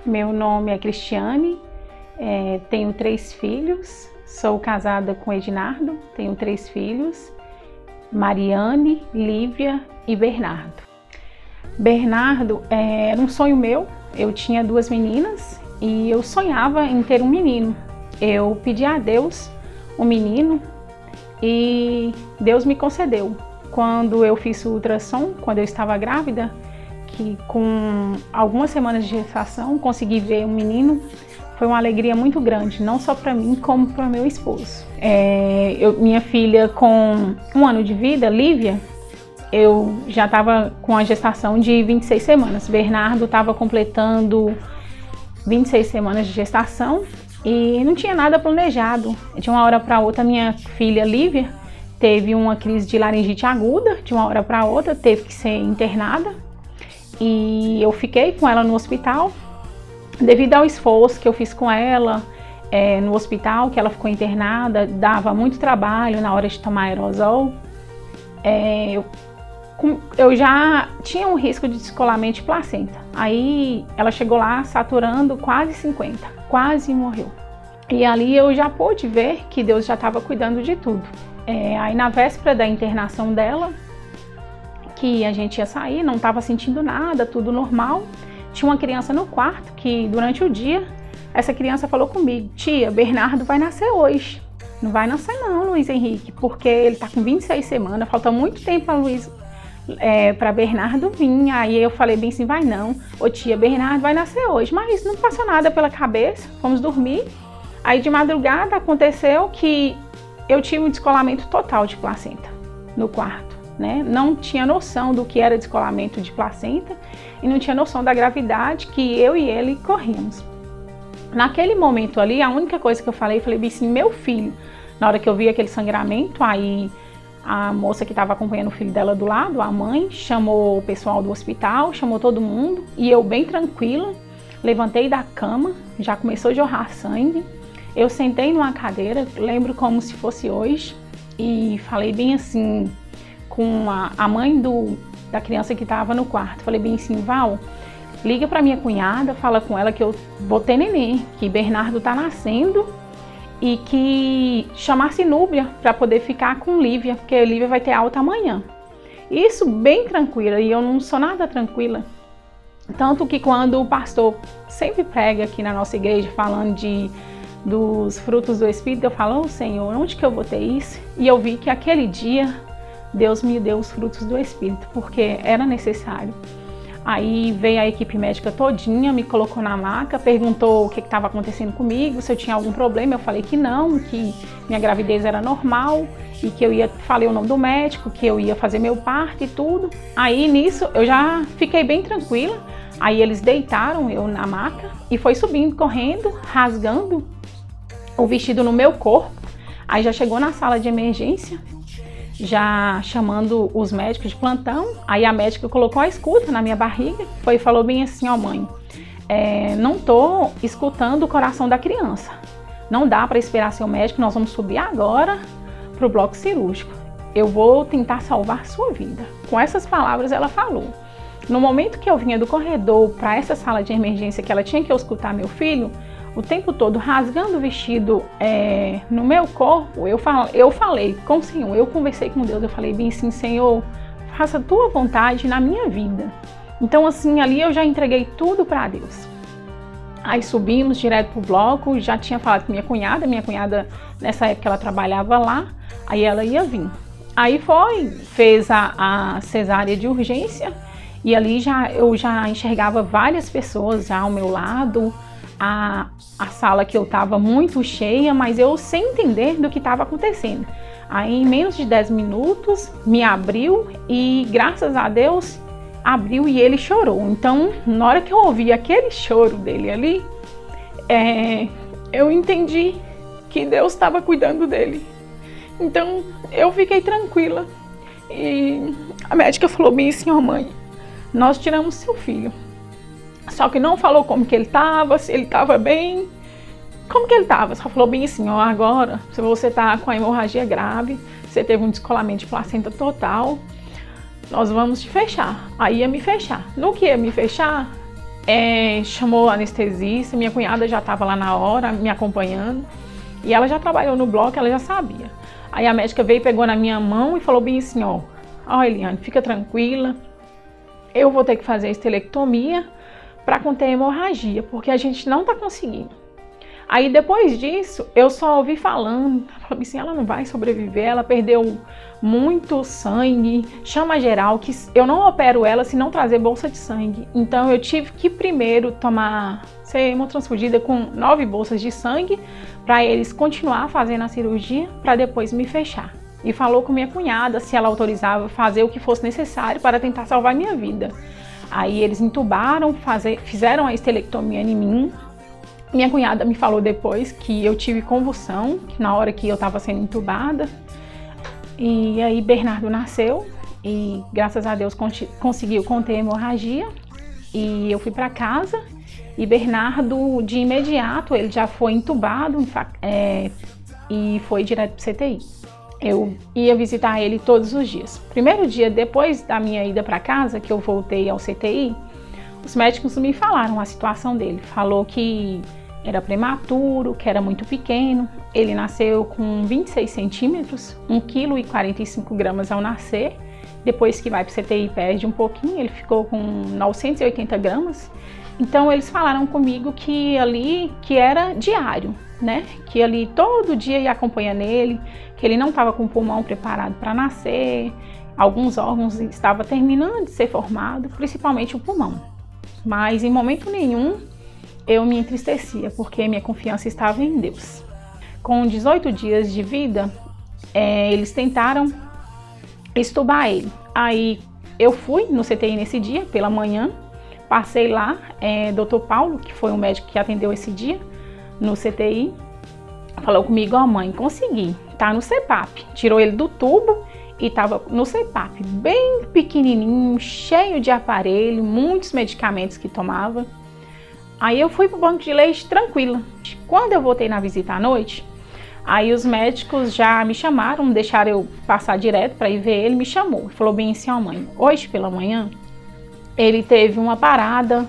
meu nome é Cristiane, tenho 3 filhos, sou casada com Ednardo, tenho 3 filhos, Mariane, Lívia e Bernardo. Bernardo era um sonho meu, eu tinha 2 meninas e eu sonhava em ter um menino. Eu pedi a Deus um menino e Deus me concedeu. Quando eu fiz o ultrassom, quando eu estava grávida, que com algumas semanas de gestação consegui ver um menino, foi uma alegria muito grande, não só para mim, como para meu esposo. Minha filha com 1 ano de vida, Lívia, eu já estava com a gestação de 26 semanas. Bernardo estava completando 26 semanas de gestação e não tinha nada planejado. De uma hora para outra, minha filha Lívia teve uma crise de laringite aguda, de uma hora para outra teve que ser internada e eu fiquei com ela no hospital. Devido ao esforço que eu fiz com ela no hospital, que ela ficou internada, dava muito trabalho na hora de tomar aerosol. Eu já tinha um risco de descolamento de placenta. Aí ela chegou lá saturando quase 50, quase morreu. E ali eu já pude ver que Deus já estava cuidando de tudo. Aí na véspera da internação dela, que a gente ia sair, não estava sentindo nada, tudo normal. Tinha uma criança no quarto que durante o dia, essa criança falou comigo: tia, Bernardo vai nascer hoje. Não vai nascer não, Luiz Henrique, porque ele está com 26 semanas, falta muito tempo para Bernardo vir. Aí eu falei bem assim: vai não, ô tia, Bernardo vai nascer hoje. Mas não passou nada pela cabeça, fomos dormir. Aí de madrugada aconteceu que eu tive um descolamento total de placenta no quarto, né? Não tinha noção do que era descolamento de placenta e não tinha noção da gravidade que eu e ele corríamos. Naquele momento ali, a única coisa que eu falei bem assim: meu filho. Na hora que eu vi aquele sangramento, aí a moça que estava acompanhando o filho dela do lado, a mãe, chamou o pessoal do hospital, chamou todo mundo e eu bem tranquila, levantei da cama, já começou a jorrar sangue. Eu sentei numa cadeira, lembro como se fosse hoje, e falei bem assim com a mãe da criança que estava no quarto. Falei bem assim: Val, liga para minha cunhada, fala com ela que eu vou ter neném, que Bernardo tá nascendo e que chamasse Núbia para poder ficar com Lívia, porque a Lívia vai ter alta amanhã. Isso bem tranquila, e eu não sou nada tranquila. Tanto que quando o pastor sempre prega aqui na nossa igreja falando dos frutos do Espírito, eu falo: oh, Senhor, onde que eu vou ter isso? E eu vi que aquele dia Deus me deu os frutos do Espírito, porque era necessário. Aí veio a equipe médica todinha, me colocou na maca, perguntou o que estava acontecendo comigo, se eu tinha algum problema. Eu falei que não, que minha gravidez era normal e que falei o nome do médico, que eu ia fazer meu parto e tudo. Aí nisso eu já fiquei bem tranquila. Aí eles deitaram eu na maca e foi subindo, correndo, rasgando o vestido no meu corpo. Aí já chegou na sala de emergência, já chamando os médicos de plantão. Aí a médica colocou a escuta na minha barriga, falou bem assim: ó mãe, não tô escutando o coração da criança, não dá para esperar seu médico, nós vamos subir agora pro bloco cirúrgico, eu vou tentar salvar sua vida. Com essas palavras ela falou. No momento que eu vinha do corredor para essa sala de emergência, que ela tinha que escutar meu filho, o tempo todo rasgando o vestido no meu corpo, eu falei com o Senhor, eu conversei com Deus, eu falei bem assim: Senhor, faça a tua vontade na minha vida. Então assim, ali eu já entreguei tudo para Deus. Aí subimos direto pro bloco, já tinha falado com minha cunhada nessa época ela trabalhava lá, aí ela ia vir. Aí fez a cesárea de urgência e ali eu já enxergava várias pessoas já ao meu lado. A sala que eu estava muito cheia, mas eu sem entender do que estava acontecendo. Aí em menos de 10 minutos me abriu e graças a Deus abriu e ele chorou. Então na hora que eu ouvi aquele choro dele ali, eu entendi que Deus estava cuidando dele. Então eu fiquei tranquila e a médica falou bem assim: ó mãe, nós tiramos seu filho. Só que não falou como que ele estava, se ele estava bem, como que ele estava. Só falou bem assim: ó, agora, se você está com a hemorragia grave, você teve um descolamento de placenta total, nós vamos te fechar. Aí ia me fechar. No que ia me fechar, chamou a anestesista, minha cunhada já estava lá na hora, me acompanhando, e ela já trabalhou no bloco, ela já sabia. Aí a médica veio, pegou na minha mão e falou bem assim, ó, Eliane, fica tranquila, eu vou ter que fazer a estelectomia para conter a hemorragia, porque a gente não está conseguindo. Aí depois disso, eu só ouvi falando assim, ela não vai sobreviver, ela perdeu muito sangue, chama geral, que eu não opero ela se não trazer bolsa de sangue. Então eu tive que primeiro ser hemotransfundida com 9 bolsas de sangue, para eles continuar fazendo a cirurgia, para depois me fechar. E falou com minha cunhada se ela autorizava fazer o que fosse necessário para tentar salvar minha vida. Aí eles entubaram, fizeram a estelectomia em mim. Minha cunhada me falou depois que eu tive convulsão na hora que eu estava sendo entubada. E aí Bernardo nasceu e graças a Deus conseguiu conter a hemorragia. E eu fui para casa e Bernardo de imediato ele já foi entubado e foi direto para o CTI. Eu ia visitar ele todos os dias. Primeiro dia depois da minha ida para casa, que eu voltei ao CTI, os médicos me falaram a situação dele. Falou que era prematuro, que era muito pequeno. Ele nasceu com 26 centímetros, 1,45 kg ao nascer. Depois que vai para o CTI perde um pouquinho, ele ficou com 980 gramas. Então eles falaram comigo que era diário, né? Que ali todo dia ia acompanhando ele, que ele não estava com o pulmão preparado para nascer. Alguns órgãos estavam terminando de ser formados, principalmente o pulmão. Mas em momento nenhum eu me entristecia, porque minha confiança estava em Deus. Com 18 dias de vida, eles tentaram extubar ele. Aí eu fui no CTI nesse dia, pela manhã, passei lá, Dr. Paulo, que foi o médico que atendeu esse dia no CTI, falou comigo, mãe, consegui, tá no CPAP. Tirou ele do tubo e estava no CPAP, bem pequenininho, cheio de aparelho, muitos medicamentos que tomava. Aí eu fui pro banco de leite tranquila. Quando eu voltei na visita à noite, aí os médicos já me chamaram, deixaram eu passar direto para ir ver ele, me chamou. Falou bem assim, mãe, hoje pela manhã ele teve uma parada,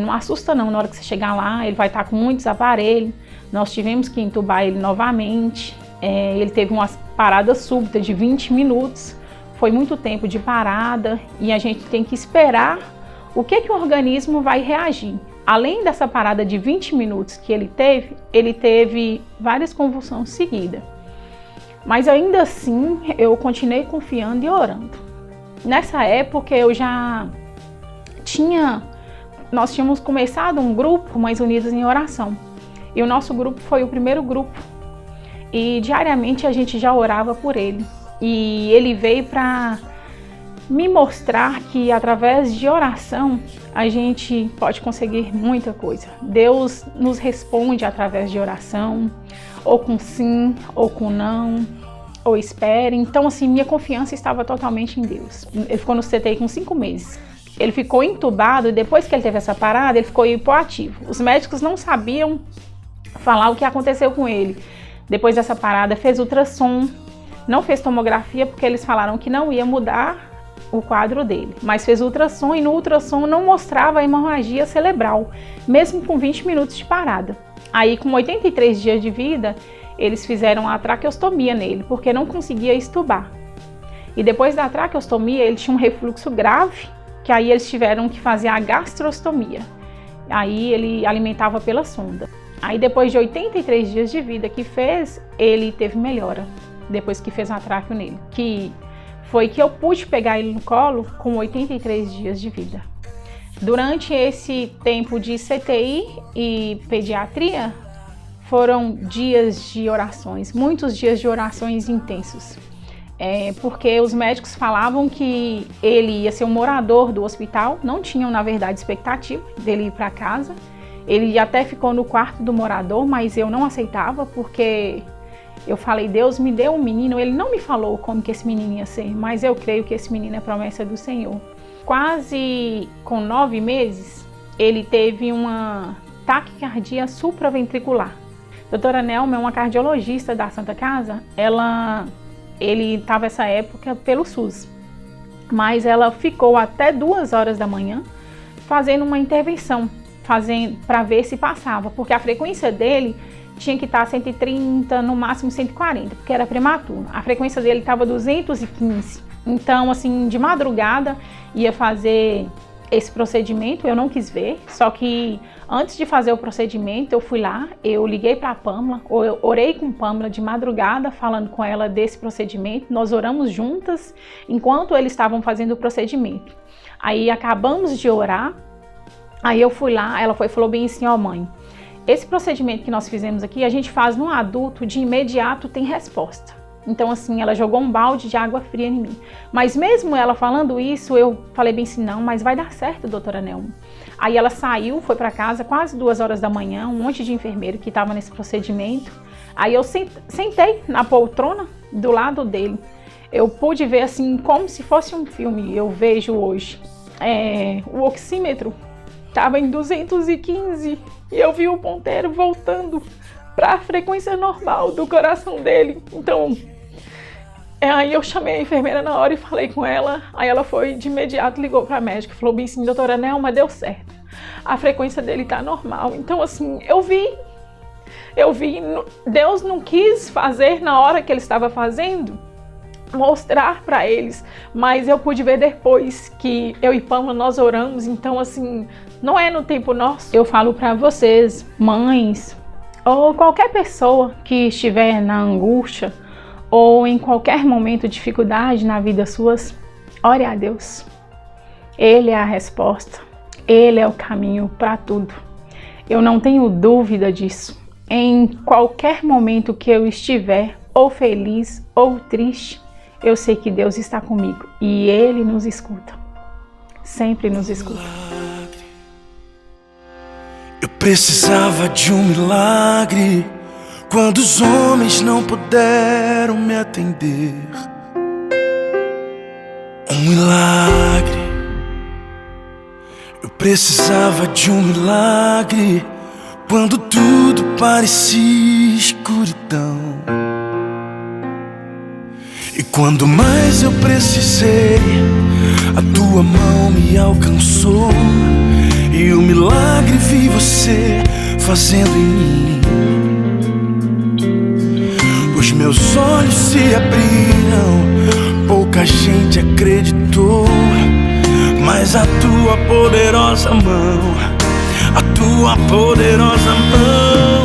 não assusta não, na hora que você chegar lá, ele vai estar com muitos aparelhos, nós tivemos que entubar ele novamente, ele teve uma parada súbita de 20 minutos, foi muito tempo de parada e a gente tem que esperar o que o organismo vai reagir. Além dessa parada de 20 minutos que ele teve várias convulsões seguidas. Mas ainda assim, eu continuei confiando e orando. Nessa época, nós tínhamos começado um grupo, Mães Unidas em Oração. E o nosso grupo foi o primeiro grupo. E diariamente a gente já orava por ele. E ele veio para me mostrar que através de oração a gente pode conseguir muita coisa. Deus nos responde através de oração, ou com sim, ou com não, ou espere. Então assim, minha confiança estava totalmente em Deus. Ele ficou no CTI com 5 meses. Ele ficou entubado e depois que ele teve essa parada, ele ficou hipoativo. Os médicos não sabiam falar o que aconteceu com ele. Depois dessa parada, fez ultrassom, não fez tomografia porque eles falaram que não ia mudar o quadro dele, mas fez ultrassom e no ultrassom não mostrava a hemorragia cerebral, mesmo com 20 minutos de parada. Aí com 83 dias de vida, eles fizeram a traqueostomia nele, porque não conseguia extubar. E depois da traqueostomia, ele tinha um refluxo grave, que aí eles tiveram que fazer a gastrostomia. Aí ele alimentava pela sonda. Aí depois de 83 dias de vida que fez, ele teve melhora, depois que fez a traqueo nele, que foi que eu pude pegar ele no colo com 83 dias de vida. Durante esse tempo de CTI e pediatria, foram dias de orações, muitos dias de orações intensos. Porque os médicos falavam que ele ia ser um morador do hospital, não tinham, na verdade, expectativa dele ir para casa. Ele até ficou no quarto do morador, mas eu não aceitava, porque eu falei, Deus me deu um menino, ele não me falou como que esse menino ia ser, mas eu creio que esse menino é promessa do Senhor. Quase com 9 meses, ele teve uma taquicardia supraventricular. Doutora Nelma é uma cardiologista da Santa Casa, ele estava essa época pelo SUS, mas ela ficou até 2 horas da manhã fazendo uma intervenção, para ver se passava, porque a frequência dele tinha que estar 130, no máximo 140, porque era prematuro. A frequência dele estava 215. Então, assim, de madrugada ia fazer esse procedimento, eu não quis ver, só que antes de fazer o procedimento eu fui lá, eu liguei para a Pâmela, eu orei com Pâmela de madrugada, falando com ela desse procedimento, nós oramos juntas enquanto eles estavam fazendo o procedimento. Aí acabamos de orar, aí eu fui lá, ela falou bem assim, ó mãe, esse procedimento que nós fizemos aqui, a gente faz no adulto, de imediato tem resposta. Então, assim, ela jogou um balde de água fria em mim. Mas mesmo ela falando isso, eu falei bem assim, não, mas vai dar certo, doutora Nelma. Aí ela saiu, foi para casa, quase 2 horas da manhã, um monte de enfermeiro que estava nesse procedimento. Aí eu sentei na poltrona do lado dele. Eu pude ver, assim, como se fosse um filme, eu vejo hoje. O oxímetro estava em 215 e eu vi o ponteiro voltando para a frequência normal do coração dele. Então, aí eu chamei a enfermeira na hora e falei com ela. Aí ela foi de imediato, ligou para a médica e falou bem assim, doutora Nelma, deu certo. A frequência dele tá normal. Então, assim, eu vi, Deus não quis fazer na hora que ele estava fazendo, mostrar para eles, mas eu pude ver depois que eu e Pâmela nós oramos. Então, assim, não é no tempo nosso. Eu falo para vocês, mães, ou qualquer pessoa que estiver na angústia, ou em qualquer momento de dificuldade na vida suas, ore a Deus. Ele é a resposta, Ele é o caminho para tudo. Eu não tenho dúvida disso. Em qualquer momento que eu estiver, ou feliz ou triste, eu sei que Deus está comigo e Ele nos escuta. Sempre nos escuta. Eu precisava de um milagre quando os homens não puderam me atender. Um milagre. Eu precisava de um milagre quando tudo parecia escuridão. E quando mais eu precisei, a tua mão me alcançou. E o milagre vi você fazendo em mim. Os meus olhos se abriram, pouca gente acreditou, mas a tua poderosa mão, a tua poderosa mão